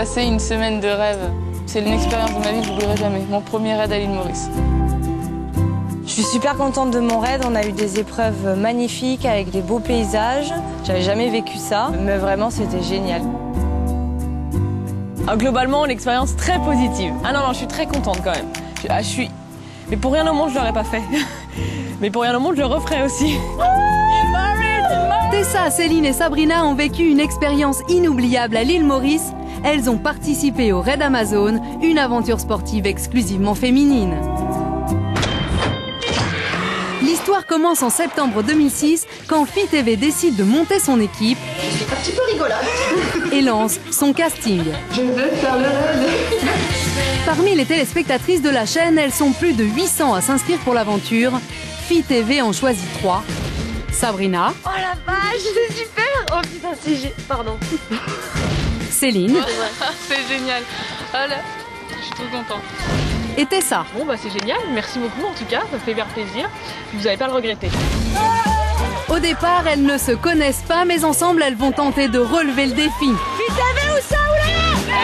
passé une semaine de rêve. C'est une expérience de ma vie que je n'oublierai jamais. Mon premier raid à l'île Maurice. Je suis super contente de mon raid. On a eu des épreuves magnifiques avec des beaux paysages. J'avais jamais vécu ça, mais vraiment c'était génial. Globalement, l'expérience très positive. Ah non, je suis très contente quand même. Mais pour rien au monde, je l'aurais pas fait. Mais pour rien au monde, je le referais aussi. Tessa, Céline et Sabrina ont vécu une expérience inoubliable à l'île Maurice. Elles ont participé au Raid Amazon, une aventure sportive exclusivement féminine. L'histoire commence en septembre 2006 quand FITV décide de monter son équipe. Je suis un petit peu rigolote. Et lance son casting. Je veux faire le raid. Parmi les téléspectatrices de la chaîne, elles sont plus de 800 à s'inscrire pour l'aventure. FITV en choisit 3. Sabrina. Oh la vache, c'est super. Oh putain, pardon. Céline. C'est génial. Ah là, je suis trop contente. Et Tessa. Bon bah c'est génial, merci beaucoup en tout cas, ça fait bien plaisir. Vous n'allez pas le regretter. Au départ, elles ne se connaissent pas, mais ensemble, elles vont tenter de relever le défi. FITV où ça, où là?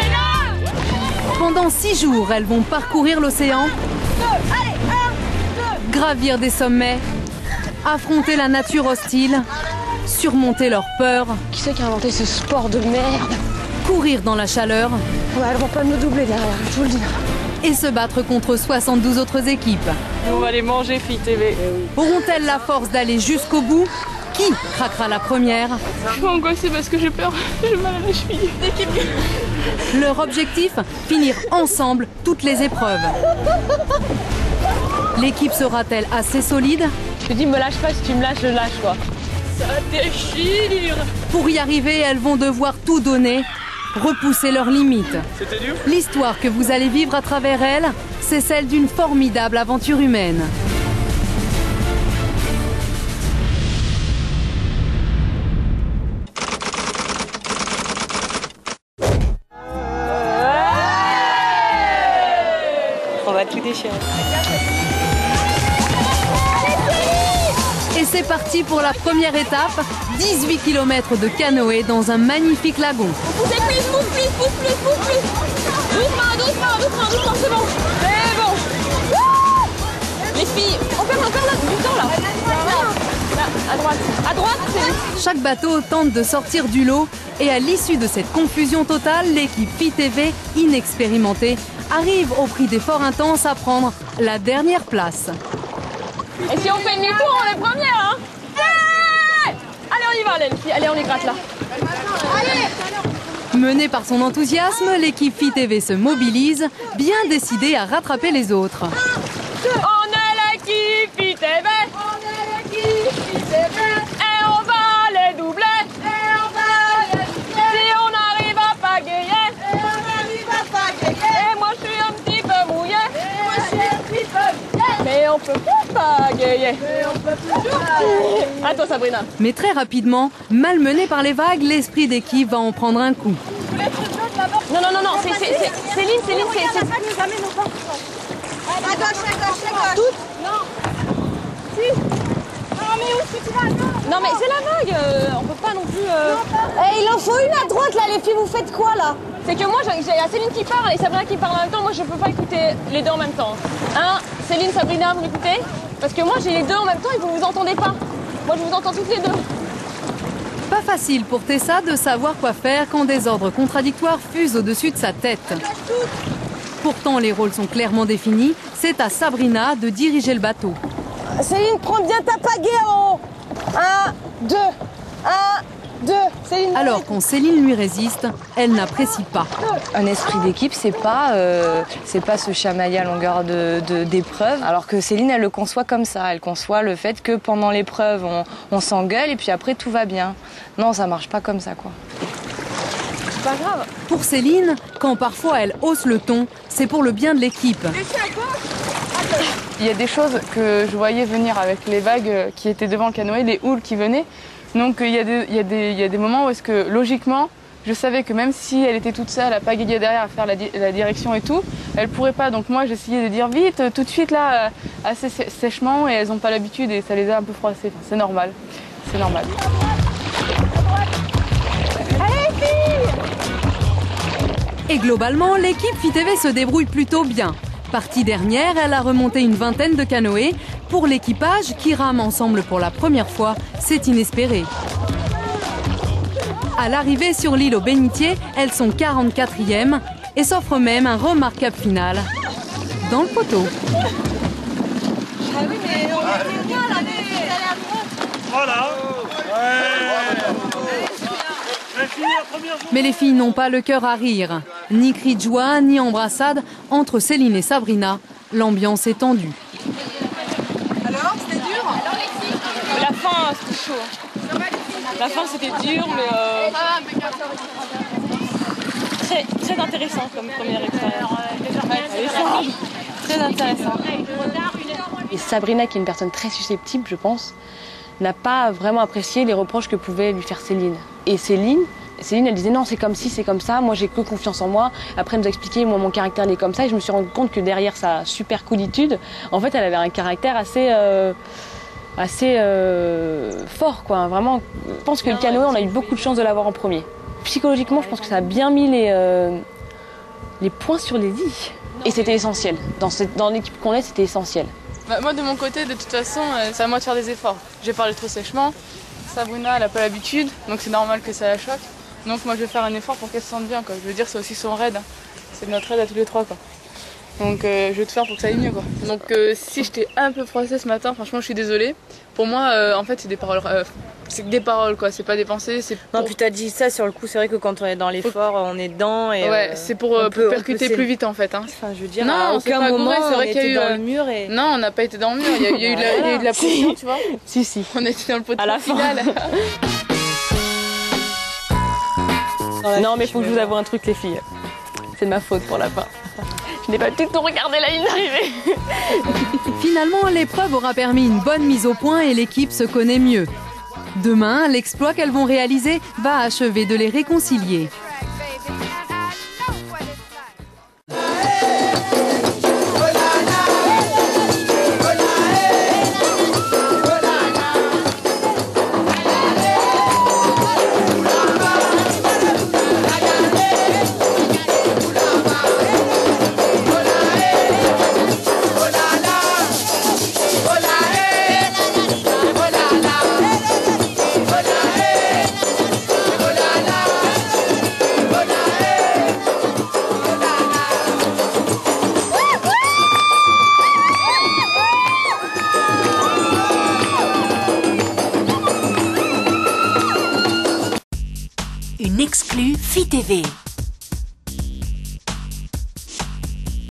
Pendant 6 jours, elles vont parcourir l'océan, gravir des sommets, affronter la nature hostile, surmonter leurs peurs. Qui c'est qui a inventé ce sport de merde? Courir dans la chaleur. Ouais, elles vont pas nous doubler derrière, je vous le dis. Et se battre contre 72 autres équipes. On va les manger, FITV. Auront-elles la force d'aller jusqu'au bout? Qui craquera la première? Je suis angoissée parce que j'ai peur. J'ai mal à la cheville. Leur objectif? Finir ensemble toutes les épreuves. L'équipe sera-t-elle assez solide? Je te dis, me lâche pas, si tu me lâches, je lâche quoi. Ça déchire. Pour y arriver, elles vont devoir tout donner, repousser leurs limites. C'était dur. L'histoire que vous allez vivre à travers elles, c'est celle d'une formidable aventure humaine. On va tout déchirer. Et c'est parti pour la première étape, 18 km de canoë dans un magnifique lagon. Poussez plus, plus. Doucement, c'est bon. C'est bon. Wouh. Les filles, on perd encore là, du temps là. Là, à droite, c'est... Chaque bateau tente de sortir du lot et à l'issue de cette confusion totale, l'équipe FITV, inexpérimentée, arrive au prix d'efforts intenses à prendre la dernière place. Et si on fait demi-tour, on est première, hein? Allez, on y va, les filles. Allez, on les gratte là. Allez. Menée par son enthousiasme, l'équipe FITV se mobilise, bien décidée à rattraper les autres. On est l'équipe FITV. Et on va les doubler. Si on arrive à pagayer. Et moi, je suis un petit peu mouillée. Mais on peut pas pagayer. À toi, Sabrina. Mais très rapidement, malmenée par les vagues, l'esprit d'équipe va en prendre un coup. Non, c'est Céline, c'est... À gauche. Toutes? Non. Si. Non, mais où est-ce que tu vas? Non, mais c'est la vague, on peut pas non plus... Il en faut une à droite, là, les filles, vous faites quoi, là? C'est que moi, j'ai Céline qui parle et Sabrina qui parle en même temps. Moi, je peux pas écouter les deux en même temps. Hein, Céline, Sabrina, vous m'écoutez? Parce que moi, j'ai les deux en même temps et vous vous entendez pas. Moi, je vous entends toutes les deux. Pas facile pour Tessa de savoir quoi faire quand des ordres contradictoires fusent au-dessus de sa tête. Pourtant, les rôles sont clairement définis. C'est à Sabrina de diriger le bateau. Céline, prends bien ta pagaie en haut. 1, 2. 1, 2. Céline. Alors, quand Céline lui résiste, elle n'apprécie pas. Un esprit d'équipe, c'est pas se chamailler à longueur d'épreuve. Alors que Céline, elle le conçoit comme ça. Elle conçoit le fait que pendant l'épreuve, on s'engueule et puis après, tout va bien. Non, ça marche pas comme ça, quoi. C'est pas grave. Pour Céline, quand parfois elle hausse le ton, c'est pour le bien de l'équipe. Il y a des choses que je voyais venir avec les vagues qui étaient devant le canoë, les houles qui venaient. Donc il y a des moments où est-ce que logiquement, je savais que même si elle était toute seule à pagayer derrière à faire la direction et tout, elle pourrait pas. Donc moi j'essayais de dire vite, tout de suite là, assez sèchement, et elles n'ont pas l'habitude et ça les a un peu froissées. Enfin, c'est normal, c'est normal. Et globalement, l'équipe FITV se débrouille plutôt bien. Partie dernière, elle a remonté une vingtaine de canoës. Pour l'équipage, qui rame ensemble pour la première fois, c'est inespéré. À l'arrivée sur l'île aux Bénitiers, elles sont 44e et s'offrent même un remarquable final dans le poteau. Voilà. Mais les filles n'ont pas le cœur à rire. Ni cris de joie, ni embrassade entre Céline et Sabrina. L'ambiance est tendue. Alors, c'était dur? La fin, c'était chaud. La fin, c'était dur, mais très intéressant comme première expérience. Très intéressant. Et Sabrina, qui est une personne très susceptible, je pense, n'a pas vraiment apprécié les reproches que pouvait lui faire Céline. Et Céline, elle disait non, c'est comme si, c'est comme ça, moi j'ai que confiance en moi. Après elle nous a expliqué, moi mon caractère il est comme ça, et je me suis rendu compte que derrière sa super coolitude, en fait elle avait un caractère assez fort, quoi. Vraiment, je pense que le canoë, on a eu beaucoup de chance de l'avoir en premier. Psychologiquement, je pense que ça a bien mis les points sur les i. Et c'était essentiel. Dans l'équipe qu'on est, c'était essentiel. Bah, moi de mon côté, de toute façon, c'est à moi de faire des efforts. J'ai parlé trop sèchement. Sabrina, elle n'a pas l'habitude, donc c'est normal que ça la choque. Donc moi je vais faire un effort pour qu'elle se sente bien, quoi. Je veux dire, c'est aussi son raid. C'est notre raid à tous les trois, quoi. Donc je vais tout faire pour que ça aille mieux, quoi. Donc si je t'ai un peu froissé ce matin, franchement je suis désolée. Pour moi, en fait c'est des paroles, quoi. C'est pas des pensées. Non, puis t'as dit ça sur le coup, c'est vrai que quand on est dans l'effort, on est dedans. Et, ouais, c'est pour percuter plus vite en fait. Hein. Enfin, je veux dire, non, à aucun moment c'est vrai qu'il y a eu dans le mur. Et... Non, on n'a pas été dans le mur. Il y a eu de la pression, tu vois. Si. On était dans le poteau à la final. Non, mais il faut que je vous avoue un truc, les filles. C'est de ma faute pour la fin. Je n'ai pas du tout regardé la ligne d'arrivée. Finalement, l'épreuve aura permis une bonne mise au point et l'équipe se connaît mieux. Demain, l'exploit qu'elles vont réaliser va achever de les réconcilier. Une exclue FITV.